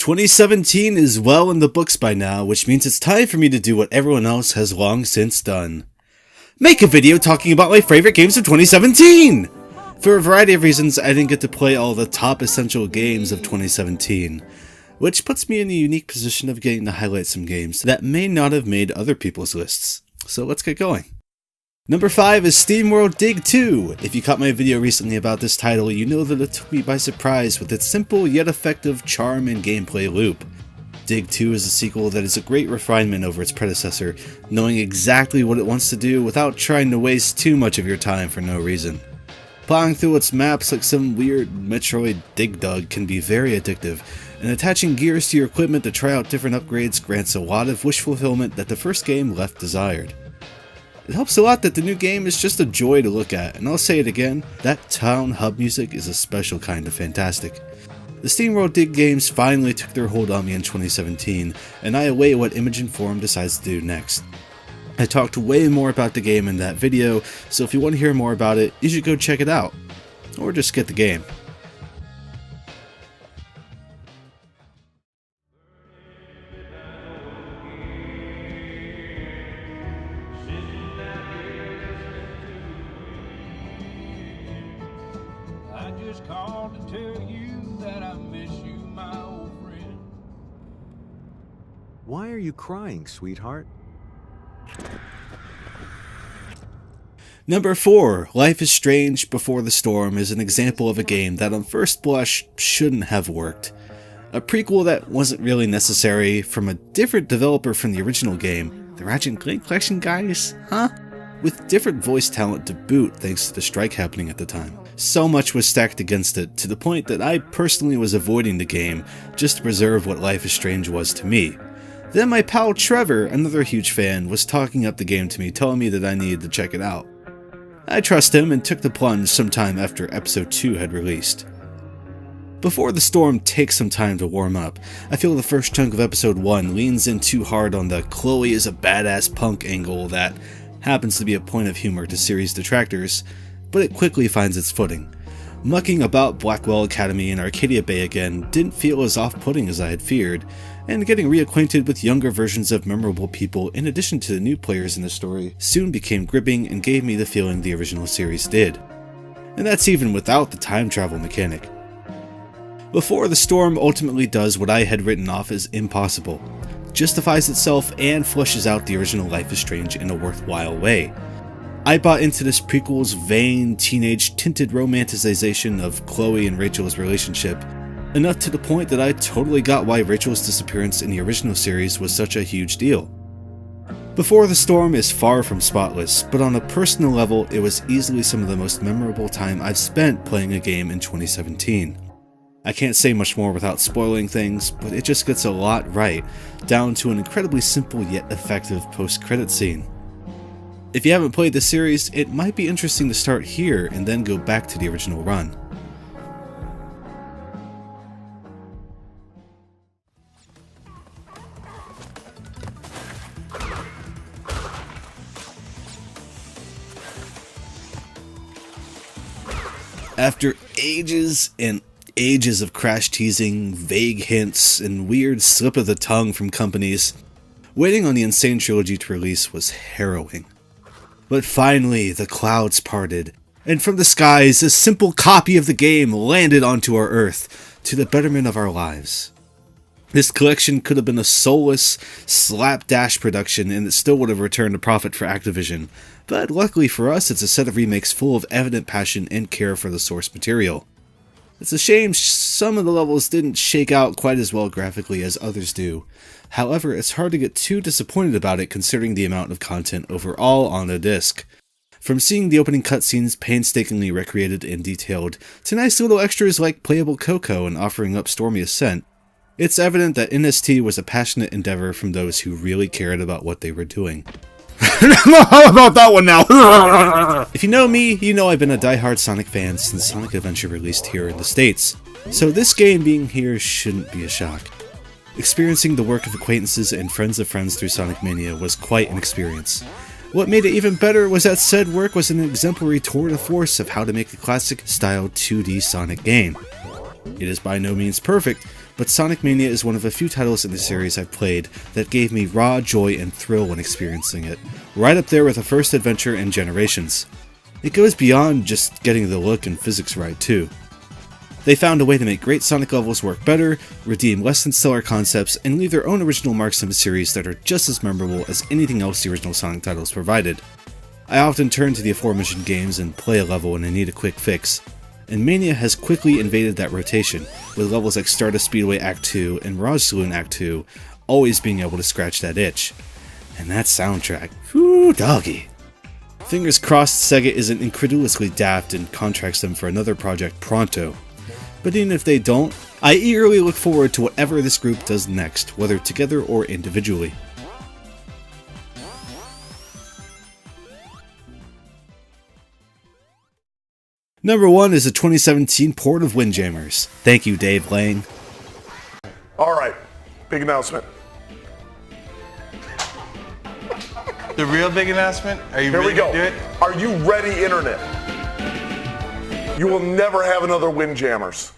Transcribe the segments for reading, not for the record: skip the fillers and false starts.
2017 is well in the books by now, which means it's time for me to do what everyone else has long since done. Make a video talking about my favorite games of 2017! For a variety of reasons, I didn't get to play all the top essential games of 2017, which puts me in a unique position of getting to highlight some games that may not have made other people's lists. So let's get going. Number 5 is SteamWorld Dig 2. If you caught my video recently about this title, you know that it took me by surprise with its simple yet effective charm and gameplay loop. Dig 2 is a sequel that is a great refinement over its predecessor, knowing exactly what it wants to do without trying to waste too much of your time for no reason. Plowing through its maps like some weird Metroid Dig Dug can be very addictive, and attaching gears to your equipment to try out different upgrades grants a lot of wish fulfillment that the first game left desired. It helps a lot that the new game is just a joy to look at, and I'll say it again, that town hub music is a special kind of fantastic. The SteamWorld Dig games finally took their hold on me in 2017, and I await what Image & Form decides to do next. I talked way more about the game in that video, so if you want to hear more about it, you should go check it out. Or just get the game. Called to tell you that I miss you, my old friend. Why are you crying, sweetheart? Number 4, Life is Strange Before the Storm is an example of a game that on first blush shouldn't have worked. A prequel that wasn't really necessary from a different developer from the original game, the Ratchet & Clank Collection guys, huh? With different voice talent to boot thanks to the strike happening at the time. So much was stacked against it, to the point that I personally was avoiding the game just to preserve what Life is Strange was to me. Then my pal Trevor, another huge fan, was talking up the game to me, telling me that I needed to check it out. I trust him and took the plunge sometime after episode 2 had released. Before the Storm takes some time to warm up, I feel the first chunk of episode 1 leans in too hard on the Chloe is a badass punk angle that happens to be a point of humor to series detractors, but it quickly finds its footing. Mucking about Blackwell Academy and Arcadia Bay again didn't feel as off-putting as I had feared, and getting reacquainted with younger versions of memorable people in addition to the new players in the story soon became gripping and gave me the feeling the original series did. And that's even without the time travel mechanic. Before the Storm ultimately does what I had written off as impossible, justifies itself and flushes out the original Life is Strange in a worthwhile way. I bought into this prequel's vain, teenage-tinted romanticization of Chloe and Rachel's relationship, enough to the point that I totally got why Rachel's disappearance in the original series was such a huge deal. Before the Storm is far from spotless, but on a personal level, it was easily some of the most memorable time I've spent playing a game in 2017. I can't say much more without spoiling things, but it just gets a lot right, down to an incredibly simple yet effective post-credit scene. If you haven't played the series, it might be interesting to start here and then go back to the original run. After ages and ages of crash teasing, vague hints, and weird slip of the tongue from companies, waiting on the Insane Trilogy to release was harrowing. But finally, the clouds parted, and from the skies, a simple copy of the game landed onto our Earth, to the betterment of our lives. This collection could have been a soulless, slapdash production, and it still would have returned a profit for Activision, but luckily for us, it's a set of remakes full of evident passion and care for the source material. It's a shame some of the levels didn't shake out quite as well graphically as others do. However, it's hard to get too disappointed about it considering the amount of content overall on the disc. From seeing the opening cutscenes painstakingly recreated and detailed, to nice little extras like playable Coco and offering up Stormy Ascent, it's evident that NST was a passionate endeavor from those who really cared about what they were doing. How about that one now? If you know me, you know I've been a diehard Sonic fan since Sonic Adventure released here in the States, so this game being here shouldn't be a shock. Experiencing the work of acquaintances and friends of friends through Sonic Mania was quite an experience. What made it even better was that said work was an exemplary tour de force of how to make a classic-style 2D Sonic game. It is by no means perfect, but Sonic Mania is one of a few titles in the series I've played that gave me raw joy and thrill when experiencing it, right up there with the first adventure in Generations. It goes beyond just getting the look and physics right too. They found a way to make great Sonic levels work better, redeem less than stellar concepts, and leave their own original marks in the series that are just as memorable as anything else the original Sonic titles provided. I often turn to the aforementioned games and play a level when I need a quick fix, and Mania has quickly invaded that rotation, with levels like Stardust Speedway Act 2 and Mirage Saloon Act 2 always being able to scratch that itch. And that soundtrack, whoo doggy. Fingers crossed Sega isn't incredulously daft and contracts them for another project pronto. But even if they don't, I eagerly look forward to whatever this group does next, whether together or individually. Number 1 is a 2017 port of Windjammers. Thank you, Dave Lang. Alright, big announcement. The real big announcement? Are you Here really we go. gonna do it? Are you ready, Internet? You will never have another Windjammers.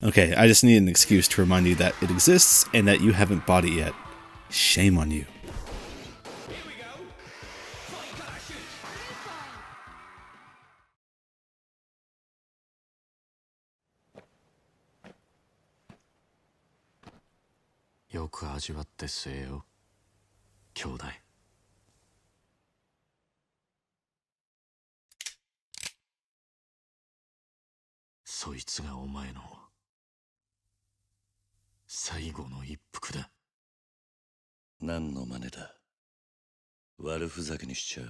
Okay, I just need an excuse to remind you that it exists and that you haven't bought it yet. Shame on you. Yoく味わって据えよ、兄弟。そいつがお前の最後の一服だ。何の真似だ。悪ふざけにしちゃ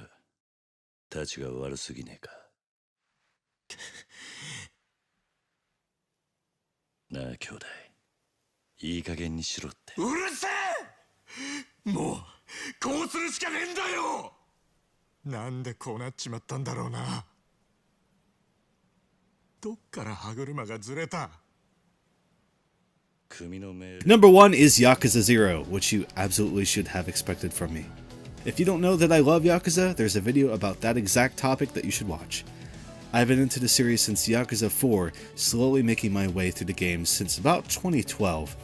たちが悪すぎねえか。なあ兄弟、いい加減にしろって。うるせえ！もうこうするしかねえんだよ。なんでこうなっちまったんだろうな。どっから歯車がずれた。Number 1 is Yakuza Zero, which you absolutely should have expected from me. If you don't know that I love Yakuza, there's a video about that exact topic that you should watch. I've been into the series since Yakuza 4, slowly making my way through the games since about 2012.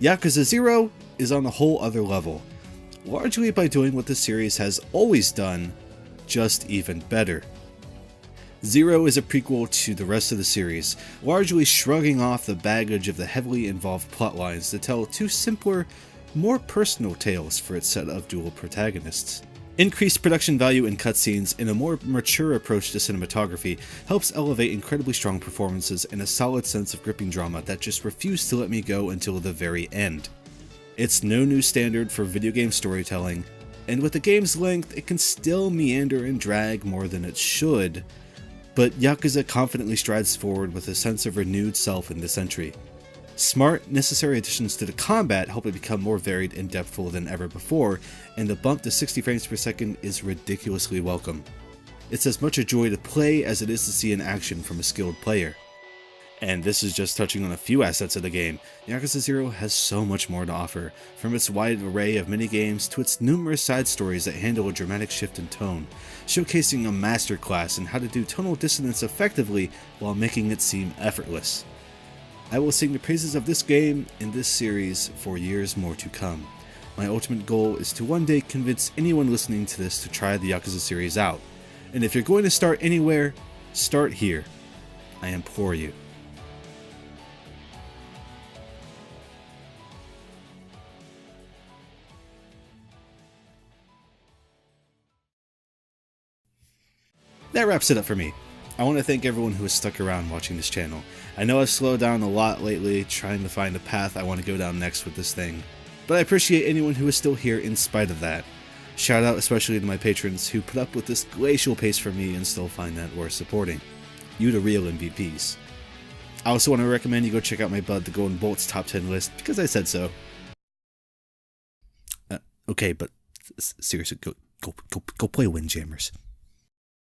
Yakuza Zero is on a whole other level, largely by doing what the series has always done, just even better. Zero is a prequel to the rest of the series, largely shrugging off the baggage of the heavily involved plotlines to tell two simpler, more personal tales for its set of dual protagonists. Increased production value in cutscenes and a more mature approach to cinematography helps elevate incredibly strong performances and a solid sense of gripping drama that just refused to let me go until the very end. It's no new standard for video game storytelling, and with the game's length, it can still meander and drag more than it should, but Yakuza confidently strides forward with a sense of renewed self in this entry. Smart, necessary additions to the combat help it become more varied and depthful than ever before, and the bump to 60 frames per second is ridiculously welcome. It's as much a joy to play as it is to see in action from a skilled player. And this is just touching on a few assets of the game. Yakuza Zero has so much more to offer, from its wide array of minigames to its numerous side stories that handle a dramatic shift in tone, showcasing a masterclass in how to do tonal dissonance effectively while making it seem effortless. I will sing the praises of this game and this series for years more to come. My ultimate goal is to one day convince anyone listening to this to try the Yakuza series out. And if you're going to start anywhere, start here. I implore you. That wraps it up for me. I want to thank everyone who has stuck around watching this channel. I know I've slowed down a lot lately trying to find a path I want to go down next with this thing, but I appreciate anyone who is still here in spite of that. Shout out especially to my patrons who put up with this glacial pace for me and still find that worth supporting. You the real MVPs. I also want to recommend you go check out my bud The Golden Bolt's top 10 list because I said so. Okay, but seriously, go play Windjammers.